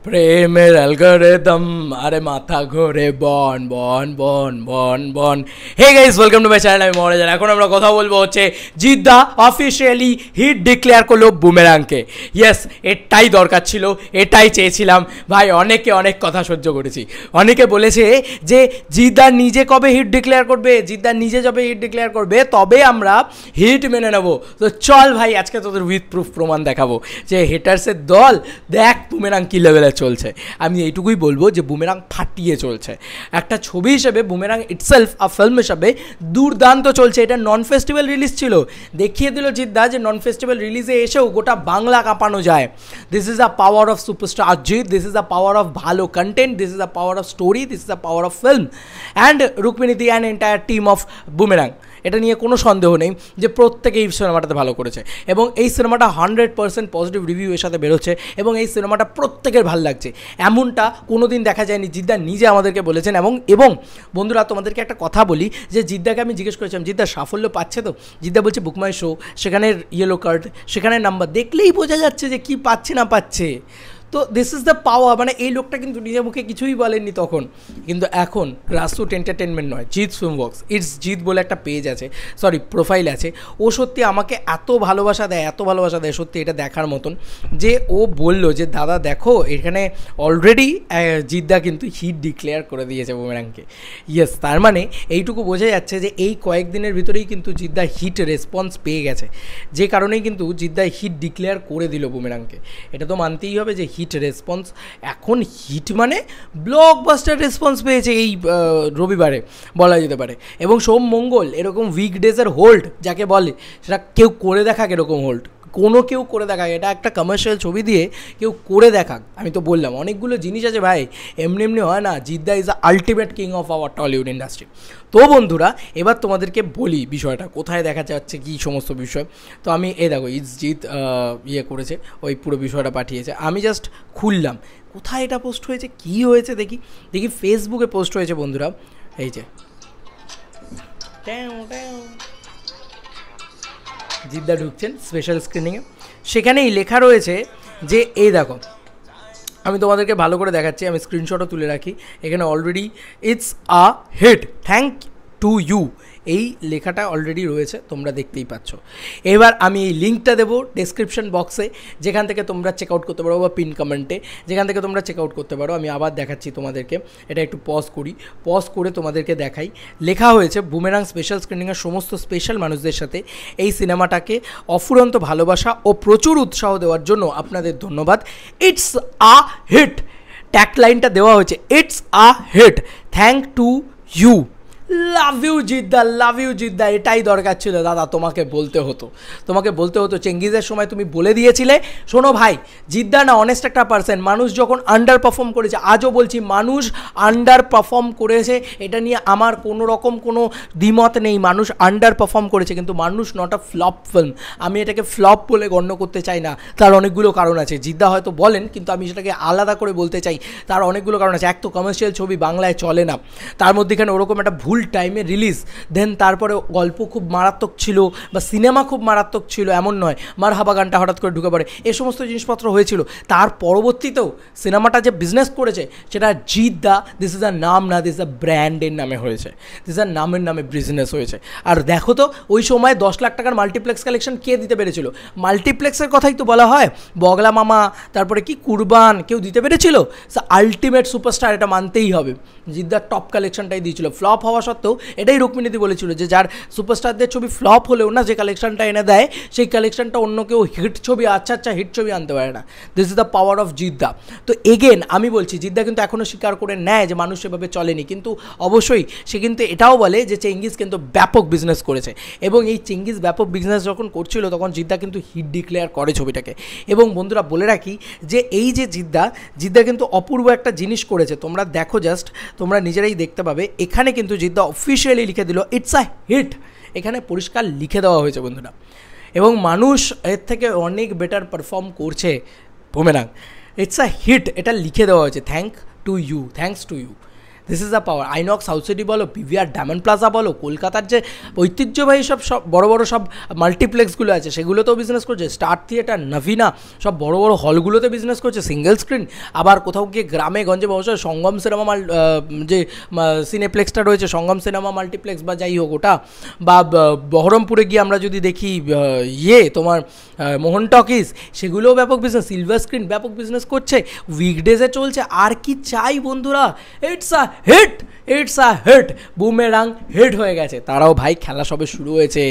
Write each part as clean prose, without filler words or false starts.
প্রেমের অ্যালগরিদম আরে মাথা ঘোরে বন বন বন বন বন। Hey guys, welcome to my channel. আমি মহারাজান। এখন আমরা কথা বলবো হচ্ছে জিদ্দা অফিসিয়ালি হিট ডিক্লেয়ার করলো বুমেরাংকে। ইয়েস, এটাই দরকার ছিল, এটাই চেয়েছিলাম ভাই। অনেকে অনেক কথা সহ্য করেছি। অনেকে বলেছে যে জিদ্দা নিজে কবে হিট ডিক্লেয়ার করবে, জিদ্দা নিজে যবে হিট ডিক্লেয়ার করবে তবে আমরা হিট মেনে নেবো। তো চল ভাই, আজকে তোদের উইথ প্রুফ প্রমাণ দেখাবো যে হেটার্সের দল দেখ বুমেরাং কী লেভেলে চলছে। আমি এইটুকুই বলবো যে বুমেরাং ফাটিয়ে চলছে। একটা ছবি হিসেবে বুমেরাং ইটসেলফ আর ফিল্ম হিসাবে দুর্দান্ত চলছে। এটা নন ফেস্টিভ্যাল রিলিজ ছিল, দেখিয়ে দিল জিদ্দা যে নন ফেস্টিভ্যাল রিলিজে এসেও গোটা বাংলা কাঁপানো যায়। This is a power of superstar Ajith, this is a power of ভালো content, this is a power of story, this is a power of film and রুকমিনীতি and entire team of Boomerang. এটা নিয়ে কোনো সন্দেহ নেই যে প্রত্যেকে এই সিনেমাটাতে ভালো করেছে এবং এই সিনেমাটা 100% পজিটিভ রিভিউ এর সাথে বেরোচ্ছে এবং এই সিনেমাটা প্রত্যেকের ভালো লাগছে। এমনটা কোনো দিন দেখা যায়নি, জিদ্দা নিজে আমাদেরকে বলেছেন। এবং বন্ধুরা, তোমাদেরকে একটা কথা বলি যে জিদ্দাকে আমি জিজ্ঞেস করেছিলাম জিদ্দা সাফল্য পাচ্ছে তো? জিদ্দা বলছে বুক মাই শো, সেখানের ইয়েলো কার্ড, সেখানের নাম্বার দেখলেই বোঝা যাচ্ছে যে কি পাচ্ছে না পাচ্ছে। তো দিস ইজ দ্য পাওয়ার। মানে এই লোকটা কিন্তু নিজের মুখে কিছুই বলেননি তখন, কিন্তু এখন গ্রাসরুট এন্টারটেনমেন্ট নয়, জিৎ ফিল্মওয়ার্কস, ইটস জিৎ বলে একটা পেজ আছে, সরি প্রোফাইল আছে। ও সত্যি আমাকে এত ভালোবাসা দেয়, এত ভালোবাসা দেয়, সত্যি এটা দেখার মতন। যে ও বলল যে দাদা দেখো, এখানে অলরেডি জিদ্দা কিন্তু হিট ডিক্লেয়ার করে দিয়েছে বুমেরাংকে। ইয়েস, তার মানে এইটুকু বোঝা যাচ্ছে যে এই কয়েকদিনের ভিতরেই কিন্তু জিদ্দা হিট রেসপন্স পেয়ে গেছে, যে কারণেই কিন্তু জিদ্দা হিট ডিক্লেয়ার করে দিল বুমেরাংকে। এটা তো মানতেই হবে যে হিট রেসপন্স। এখন হিট মানে ব্লকবাস্টার রেসপন্স পেয়েছে এই রবিবারে বলা যেতে পারে। এবং সোম মঙ্গল এরকম উইকডেজের হোল্ড যাকে বলে, সেটা কেউ করে দেখাক, এরকম হোল্ড কোনো কেউ করে দেখাক। এটা একটা কমার্শিয়াল ছবি দিয়ে কেউ করে দেখাক। আমি তো বললাম অনেকগুলো জিনিস আছে ভাই, এমনি এমনি হয় না। Jeddah is the ultimate king of our Tollywood industry. তো বন্ধুরা, এবার তোমাদেরকে বলি বিষয়টা কোথায় দেখা যাচ্ছে, কী সমস্ত বিষয়। তো আমি দেখো ইটস জিৎ ইয়ে করেছে, ওই পুরো বিষয়টা পাঠিয়েছে। আমি জাস্ট খুললাম কোথায় এটা পোস্ট হয়েছে, কী হয়েছে দেখি ফেসবুকে পোস্ট হয়েছে বন্ধুরা। এই যে জিদ্দা ঢুকছেন স্পেশাল স্ক্রিনিংয়ে, সেখানেই লেখা রয়েছে যে এই দেখো, আমি তোমাদেরকে ভালো করে দেখাচ্ছি, আমি স্ক্রিনশটও তুলে রাখি। এখানে already it's a hit, thank to you, এই লেখাটা অলরেডি রয়েছে, তোমরা দেখতেই পাচ্ছ। এবার আমি এই লিঙ্কটা দেবো ডেসক্রিপশন বক্সে, যেখান থেকে তোমরা চেক আউট করতে পারো, বা পিন কমেন্টে যেখান থেকে তোমরা চেক আউট করতে পারো। আমি আবার দেখাচ্ছি তোমাদেরকে, এটা একটু পজ করি, পজ করে তোমাদেরকে দেখাই। লেখা হয়েছে বুমেরাং স্পেশাল স্ক্রিনিংয়ের সমস্ত স্পেশাল মানুষদের সাথে এই সিনেমাটাকে অফুরন্ত ভালোবাসা ও প্রচুর উৎসাহ দেওয়ার জন্য আপনাদের ধন্যবাদ। ইটস আ হিট, ট্যাগলাইনটা দেওয়া হয়েছে, it's a hit, thank to you, love you জিদ্দা, লাভ ইউ জিদ্দা। এটাই দরকার ছিল দাদা, তোমাকে বলতে হতো। চেঙ্গিজের সময় তুমি বলে দিয়েছিলে, শোনো ভাই, জিদ্দা না অনেস্ট একটা পার্সন। মানুষ যখন আন্ডার পারফর্ম করেছে, আজও বলছি মানুষ আন্ডার পারফর্ম করেছে, এটা নিয়ে আমার কোনো রকম কোনো দ্বিমত নেই। মানুষ আন্ডার পারফর্ম করেছে, কিন্তু মানুষ নট আ ফ্লপ ফিল্ম। আমি এটাকে ফ্লপ বলে গণ্য করতে চাই না, তার অনেকগুলো কারণ আছে। জিদ্দা হয়তো বলেন, কিন্তু আমি সেটাকে আলাদা করে বলতে চাই, তার অনেকগুলো কারণ আছে। এক তো কমার্শিয়াল ছবি বাংলায় চলে না, তার মধ্যেখানে ওরকম একটা ভুল টাইমে রিলিজ, দেন তারপরে গল্প খুব মারাত্মক ছিল বা সিনেমা খুব মারাত্মক ছিল এমন নয়, মারহাবা গানটা হঠাৎ করে ঢুকে পড়ে, এ সমস্ত জিনিসপত্র হয়েছিল। তার পরবর্তীতেও সিনেমাটা যে বিজনেস করেছে সেটা জিদ্দা, দিস ইজ আ নাম না, দিস ইজ আ ব্র্যান্ডের নামে হয়েছে, দিস ইজ আ নামের নামে বিজনেস হয়েছে। আর দেখো তো ওই সময় 10 লাখ টাকার মাল্টিপ্লেক্স কালেকশন কে দিতে পেরেছিল? মাল্টিপ্লেক্সের কথাই তো বলা হয়, বগলা মামা, তারপরে কি কুরবান, কেউ দিতে পেরেছিল? আলটিমেট সুপারস্টার, এটা মানতেই হবে। জিদ্দার টপ কালেকশনটাই দিয়েছিল। ফ্লপ হওয়া সত্ত্বেও এটাই রুকমিনীতি বলেছিল যে যার সুপারস্টারদের ছবি ফ্লপ হলেও না, যে কালেকশনটা এনে দেয় সেই কালেকশনটা অন্য কেউ হিট ছবি, আচ্ছা হিট ছবি আনতে পারে না। This is the power of Jeddah. তো এগেন আমি বলছি, জিদ্দা কিন্তু এখনও স্বীকার করে নেয় যে মানুষ সেভাবে চলেনি, কিন্তু অবশ্যই সে কিন্তু এটাও বলে যে চেঙ্গিজ কিন্তু ব্যাপক বিজনেস করেছে। এবং এই চেঙ্গিজ ব্যাপক বিজনেস যখন করছিল তখন জিদ্দা কিন্তু হিট ডিক্লেয়ার করে ছবিটাকে। এবং বন্ধুরা বলে রাখি যে এই যে জিদ্দা কিন্তু অপূর্ব একটা জিনিস করেছে। তোমরা দেখো, জাস্ট তোমরা নিজেরাই দেখতে পাবে। এখানে কিন্তু জিদ্দা অফিসিয়ালি লিখে দিল ইটস আ হিট, এখানে পরিষ্কার লিখে দেওয়া হয়েছে বন্ধুরা। এবং মানুষ এর থেকে অনেক বেটার পারফর্ম করছে বুমেরাং, ইটস আ হিট, এটা লিখে দেওয়া হয়েছে, thanks to you. This is the power. INOX, South City বলো, পিভিআর, ডায়মন্ড প্লাজা বলো, কলকাতার যে ঐতিহ্যবাহী সব বড় বড় সব মাল্টিপ্লেক্সগুলো আছে সেগুলোতেও বিজনেস করছে, স্টার থিয়েটার, নভিনা, সব বড় বড় হলগুলোতে বিজনেস করছে সিঙ্গেল স্ক্রিন। আবার কোথাও গিয়ে গ্রামে গঞ্জে অবশ্যই সঙ্গম সিনেমা যে সিনেপ্লেক্সটা রয়েছে, সঙ্গম সিনেমা মাল্টিপ্লেক্স বা যাই হোক ওটা, বা বহরমপুরে গিয়ে আমরা যদি দেখি তোমার মোহন টকিজ, সেগুলোও ব্যাপক বিজনেস, সিলভার স্ক্রিন ব্যাপক বিজনেস করছে, উইকডেজে চলছে। আর কি চাই বন্ধুরা? It's a hit, it's a hit, Boomerang hit হয়ে গেছে। তারাও ভাই খেলা সবে শুরু হয়েছে,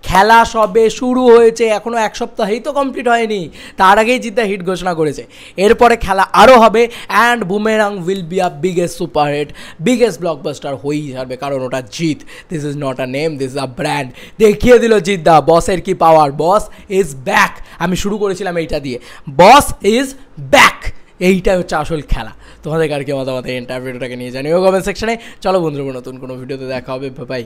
খেলা সবে শুরু হয়েছে, এখনও এক সপ্তাহেই তো কমপ্লিট হয়নি, তার আগেই জিদ্দা হিট ঘোষণা করেছে। এরপরে খেলা আরও হবে, and Boomerang will be a biggest super hit, biggest blockbuster হয়েই যাবে, কারণ ওটা Jeet. This is not a name, this is a brand. দেখিয়ে দিল জিদ্দা বসের কি পাওয়ার। Boss is back. আমি শুরু করেছিলাম এইটা দিয়ে, বস ইজ ব্যাক। এইটাই হচ্ছে আসল খেলা। তোমাদের আর কি মতামত এই ইন্টারভিউটাকে নিয়ে জানিও কমেন্ট সেকশনে। চলো বন্ধুরা, নতুন কোনো ভিডিওতে দেখা হবে, বাই।